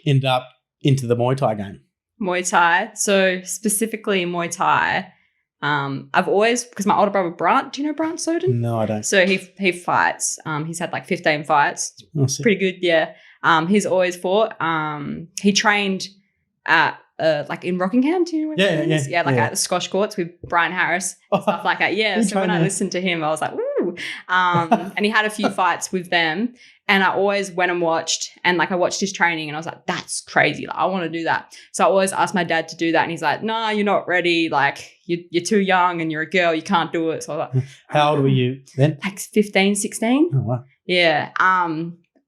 ended up into the Muay Thai game? Muay Thai. So specifically Muay Thai, I've always, because my older brother Brant, do you know Bryony Soden? No, I don't. So he fights. He's had like 15 fights. Pretty good, yeah. He's always fought. He trained at like in Rockingham, do you know where that is? Yeah, like at the Squash courts with Brian Harris, stuff like that. Yeah, so when I listened to him, I was like, woo. And he had a few fights with them. And I always went and watched, and like I watched his training and I was like, that's crazy. Like, I want to do that. So I always asked my dad to do that. And he's like, no, you're not ready. Like you're too young and you're a girl. You can't do it. So I was like, how old were you then? Like 15, 16. Oh, wow. Yeah.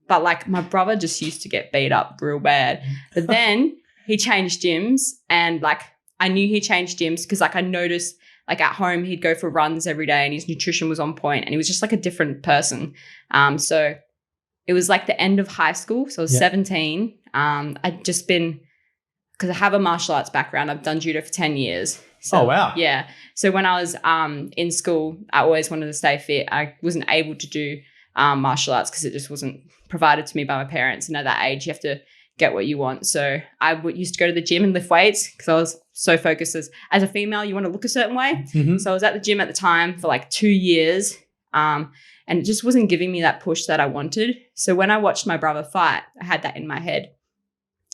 But like my brother just used to get beat up real bad. But then he changed gyms, and like I knew he changed gyms because like I noticed like at home he'd go for runs every day and his nutrition was on point and he was just like a different person. So it was like the end of high school. So I was 17. I'd just been, because I have a martial arts background, I've done judo for 10 years. So, oh, wow. Yeah. So when I was in school, I always wanted to stay fit. I wasn't able to do martial arts because it just wasn't provided to me by my parents. And at that age, you have to get what you want. So I used to go to the gym and lift weights because I was so focused. As a female, you want to look a certain way. Mm-hmm. So I was at the gym at the time for like 2 years. And it just wasn't giving me that push that I wanted. So when I watched my brother fight, I had that in my head.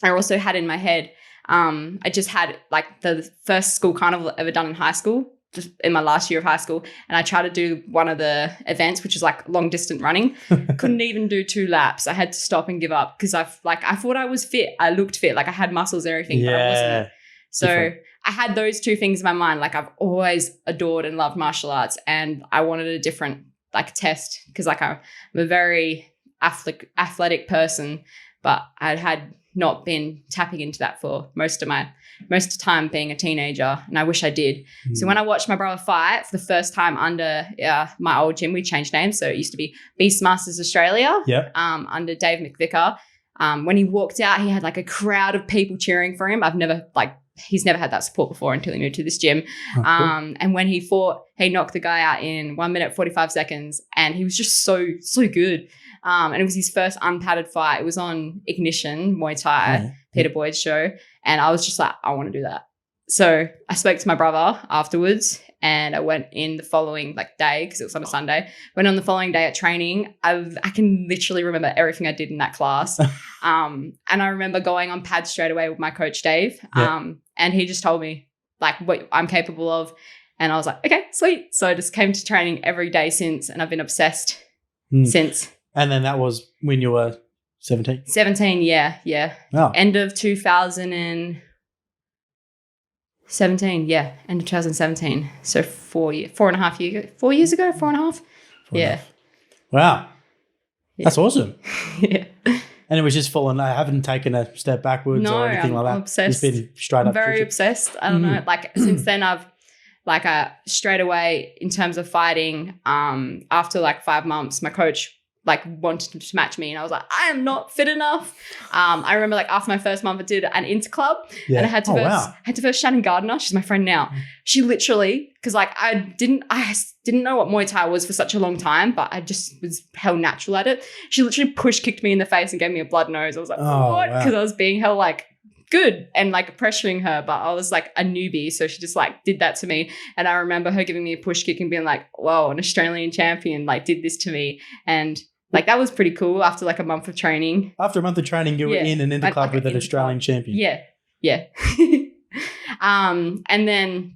I also had in my head, I just had like the first school carnival I've ever done in high school, just in my last year of high school. And I tried to do one of the events, which is like long distance running. Couldn't even do 2 laps. I had to stop and give up because I thought I was fit. I looked fit. Like I had muscles and everything, but I wasn't. So I had those 2 things in my mind. Like I've always adored and loved martial arts, and I wanted a different like test because like I'm a very athletic person, but I had not been tapping into that for most of the time being a teenager, and I wish I did. Mm. So when I watched my brother fight for the first time under my old gym, we changed names, so it used to be Beastmasters Australia. Under Dave McVicker. When he walked out, he had like a crowd of people cheering for him. He's never had that support before until he moved to this gym. Oh, cool. And when he fought, he knocked the guy out in 1 minute, 45 seconds. And he was just so good. And it was his first unpadded fight. It was on Ignition, Muay Thai, Peter Boyd's show. And I was just like, I want to do that. So I spoke to my brother afterwards, and I went in the following day because it was on a Sunday. Went on the following day at training. I can literally remember everything I did in that class. And I remember going on pads straight away with my coach, Dave. And he just told me what I'm capable of. And I was like, okay, sweet. So I just came to training every day since, and I've been obsessed since. And then that was when you were 17? 17, yeah. Oh. End of 2017, end of 2017. So 4 and a half years ago, 4 years ago, 4.5. Yeah. Wow. Yeah. That's awesome. Yeah. And it was just full on, I haven't taken a step backwards or anything like that. I'm obsessed. It's been straight up. Very obsessed. I don't know. Since then I've straight away in terms of fighting, after 5 months, my coach wanted to match me, and I was like, I am not fit enough. I remember after my first month I did an interclub, and I had to first Shannon Gardner, she's my friend now. She literally, because I didn't know what Muay Thai was for such a long time, but I just was held natural at it. She literally kicked me in the face and gave me a blood nose. I was like, what? Because I was being held good and pressuring her, but I was a newbie, so she just did that to me. And I remember her giving me a push kick and being like, whoa, an Australian champion did this to me. And that was pretty cool after a month of training. After a month of training, you were in an interclub with an Australian champion. Yeah. And then,